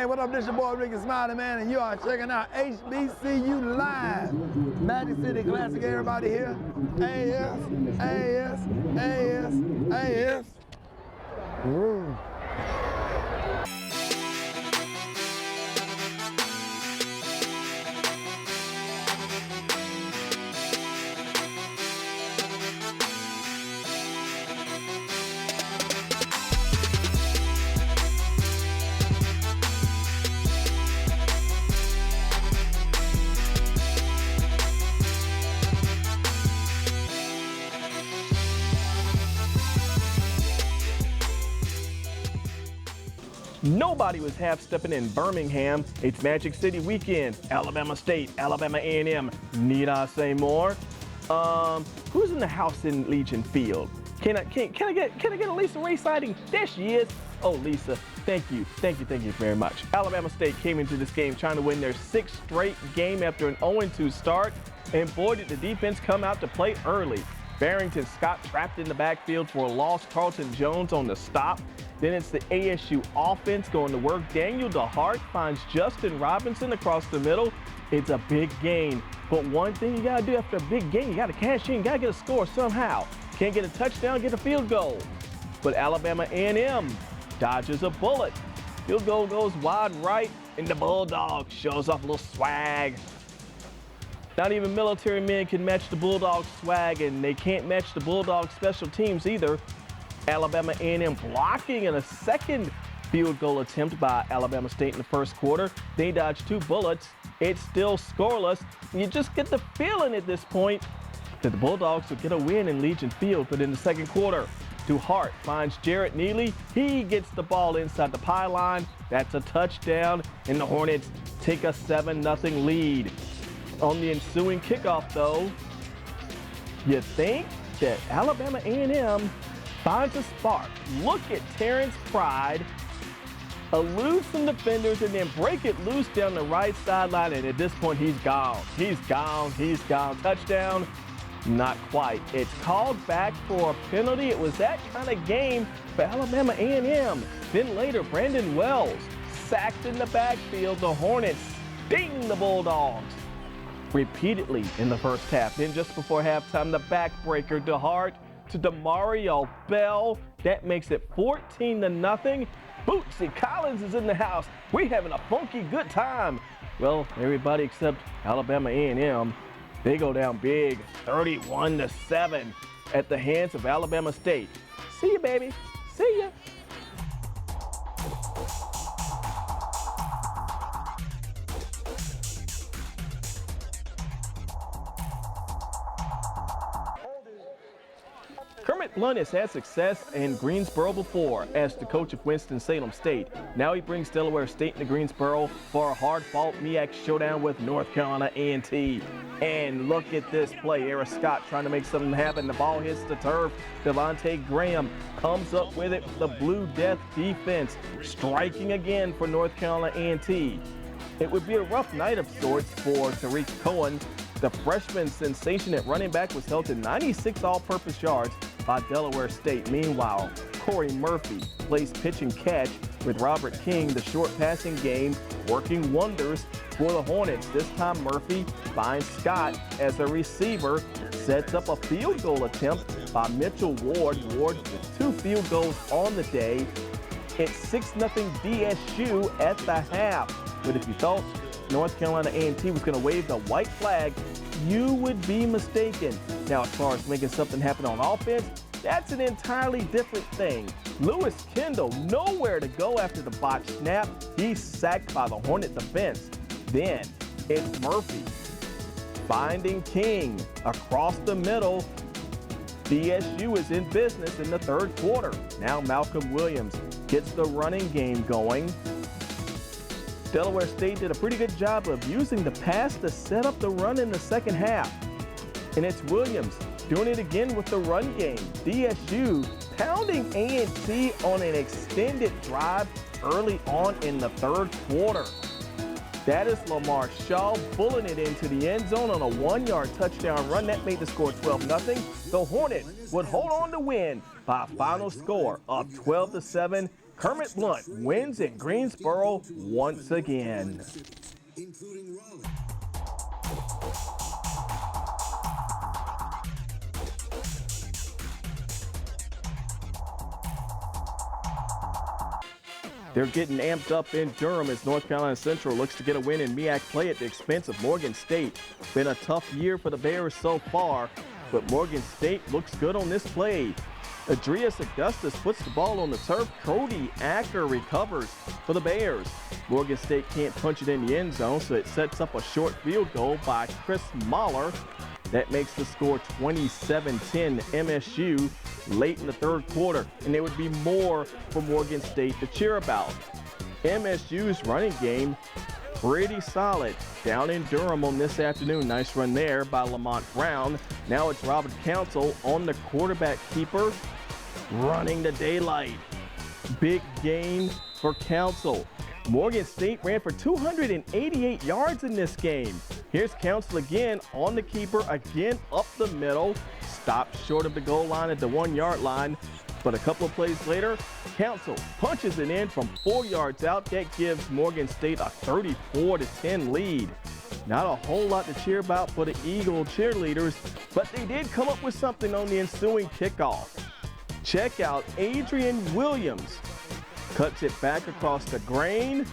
Hey, what up? This your boy Ricky Smiley, man, and you are checking out HBCU Live. Magic City Classic, everybody here. AS, AS, AS, AS. Woo. Nobody was half-stepping in Birmingham. It's Magic City weekend. Alabama State, Alabama A&M. Need I say more? Who's in the house in Legion Field? Can I get a Lisa Ray sighting? There she is. Oh, Lisa, thank you very much. Alabama State came into this game trying to win their 6th straight game after an 0-2 start, and boy, did the defense come out to play early. Barrington Scott trapped in the backfield for a loss. Carlton Jones on the stop. Then it's the ASU offense going to work. Daniel DeHart finds Justin Robinson across the middle. It's a big gain. But one thing you got to do after a big gain, you got to cash in, got to get a score somehow. Can't get a touchdown, get a field goal. But Alabama A&M dodges a bullet. Field goal goes wide right, and the Bulldog shows off a little swag. Not even military men can match the Bulldog swag, and they can't match the Bulldog special teams either. Alabama A&M blocking in a second field goal attempt by Alabama State in the first quarter. They dodged 2 bullets. It's still scoreless. You just get the feeling at this point that the Bulldogs will get a win in Legion Field. But in the second quarter, DeHart finds Jarrett Neely. He gets the ball inside the pylon. That's a touchdown, and the Hornets take a 7-0 lead. On the ensuing kickoff, though, you think that Alabama A&M finds a spark. Look at Terrence Pride elude some defenders and then break it loose down the right sideline, and at this point he's gone. He's gone. Touchdown? Not quite. It's called back for a penalty. It was that kind of game for Alabama A&M. Then later, Brandon Wells sacked in the backfield. The Hornets sting the Bulldogs repeatedly in the first half. Then just before halftime, the backbreaker, DeHart to DeMario Bell. That makes it 14-0. Bootsy Collins is in the house. We having a funky good time. Well, everybody except Alabama A&M, they go down big, 31-7 at the hands of Alabama State. See ya, baby. See ya. Kermit Blunt has had success in Greensboro before as the coach of Winston-Salem State. Now he brings Delaware State into Greensboro for a hard-fought MEAC showdown with North Carolina A&T. And look at this play. Eric Scott trying to make something happen. The ball hits the turf. Devontae Graham comes up with it. The Blue Death defense striking again for North Carolina A&T. It would be a rough night of sorts for Tariq Cohen. The freshman sensation at running back was held to 96 all-purpose yards by Delaware State. Meanwhile, Corey Murphy plays pitch and catch with Robert King, the short passing game, working wonders for the Hornets. This time Murphy finds Scott as a receiver, sets up a field goal attempt by Mitchell Ward. Ward with 2 field goals on the day. It's 6-0 DSU at the half. But if you thought North Carolina A&T was going to wave the white flag, you would be mistaken. Now, as far as making something happen on offense, that's an entirely different thing. Lewis Kendall, nowhere to go after the botched snap. He's sacked by the Hornet defense. Then it's Murphy finding King across the middle. DSU is in business in the third quarter. Now Malcolm Williams gets the running game going. Delaware State did a pretty good job of using the pass to set up the run in the second half. And it's Williams doing it again with the run game. DSU pounding A&T on an extended drive early on in the third quarter. That is Lamar Shaw bulling it into the end zone on a 1-yard touchdown run. That made the score 12-0. The Hornets would hold on to win by a final score of 12-7. Kermit Blunt wins in Greensboro once again. They're getting amped up in Durham as North Carolina Central looks to get a win in MEAC play at the expense of Morgan State. Been a tough year for the Bears so far, but Morgan State looks good on this play. Adrius Augustus puts the ball on the turf. Cody Acker recovers for the Bears. Morgan State can't punch it in the end zone, so it sets up a short field goal by Chris Mahler. That makes the score 27-10 MSU late in the third quarter, and there would be more for Morgan State to cheer about. MSU's running game pretty solid down in Durham on this afternoon. Nice run there by Lamont Brown. Now it's Robert Council on the quarterback keeper, running the daylight. Big gain for Council. Morgan State ran for 288 yards in this game. Here's Council again on the keeper, again up the middle. Stopped short of the goal line at the 1 yard line. But a couple of plays later, Council punches it in from 4 yards out. That gives Morgan State a 34-10 lead. Not a whole lot to cheer about for the Eagle cheerleaders, but they did come up with something on the ensuing kickoff. Check out Adrian Williams. Cuts it back across the grain,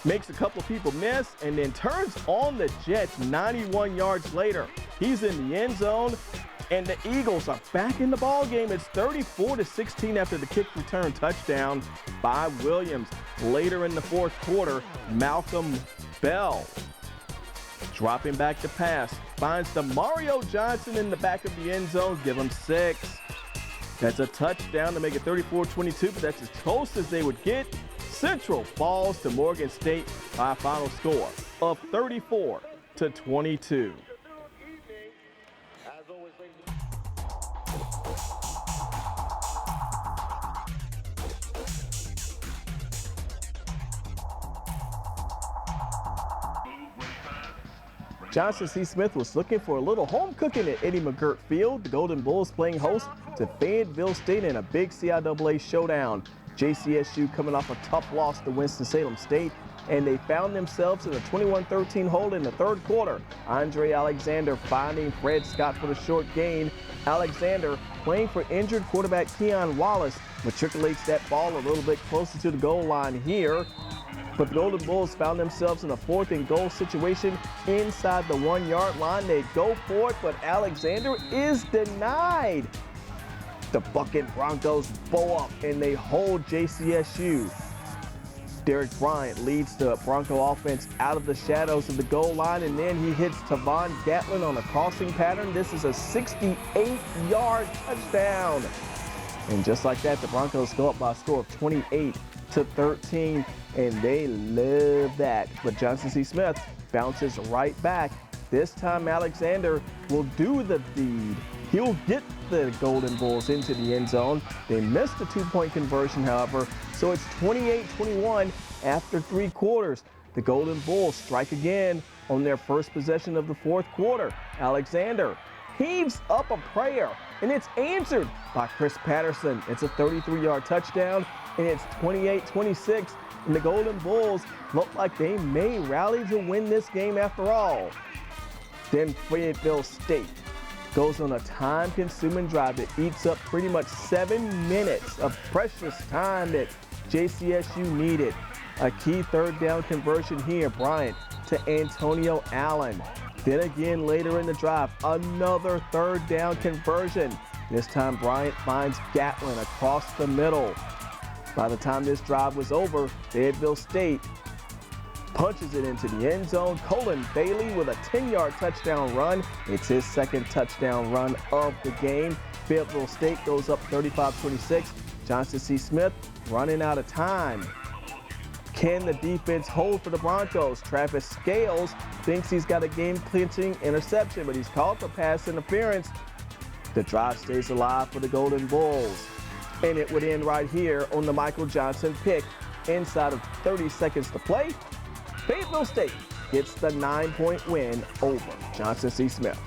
makes a couple of people miss, and then turns on the Jets 91 yards later. He's in the end zone, and the Eagles are back in the ball game. It's 34-16 after the kick return touchdown by Williams. Later in the fourth quarter, Malcolm Bell dropping back to pass, finds Demario Johnson in the back of the end zone, give him 6. That's a touchdown to make it 34-22, but that's as close as they would get. Central falls to Morgan State by a final score of 34-22. Johnson C. Smith was looking for a little home cooking at Eddie McGirt Field. The Golden Bulls playing host to Fayetteville State in a big CIAA showdown. JCSU coming off a tough loss to Winston-Salem State, and they found themselves in a 21-13 hole in the third quarter. Andre Alexander finding Fred Scott for the short gain. Alexander, playing for injured quarterback Keon Wallace, matriculates that ball a little bit closer to the goal line here. But the Golden Bulls found themselves in a 4th and goal situation inside the 1 yard line. They go for it, but Alexander is denied. The Bucket Broncos bow up and they hold JCSU. Derek Bryant leads the Bronco offense out of the shadows of the goal line, and then he hits Tavon Gatlin on a crossing pattern. This is a 68-yard touchdown. And just like that, the Broncos go up by a score of 28-13, and they love that. But Johnson C. Smith bounces right back. This time Alexander will do the deed. He'll get the Golden Bulls into the end zone. They missed the 2-point conversion, however, so it's 28-21 after 3 quarters. The Golden Bulls strike again on their first possession of the fourth quarter. Alexander heaves up a prayer, and it's answered by Chris Patterson. It's a 33-yard touchdown, and it's 28-26, and the Golden Bulls look like they may rally to win this game after all. Then Fayetteville State goes on a time-consuming drive that eats up pretty much 7 minutes of precious time that JCSU needed. A key third down conversion here, Bryant to Antonio Allen. Then again later in the drive, another third down conversion. This time Bryant finds Gatlin across the middle. By the time this drive was over, Fayetteville State punches it into the end zone. Colin Bailey with a 10-yard touchdown run. It's his second touchdown run of the game. Fayetteville State goes up 35-26. Johnson C. Smith running out of time. Can the defense hold for the Broncos? Travis Scales thinks he's got a game-clinching interception, but he's called for pass interference. The drive stays alive for the Golden Bulls. And it would end right here on the Michael Johnson pick. Inside of 30 seconds to play, Fayetteville State gets the 9-point win over Johnson C. Smith.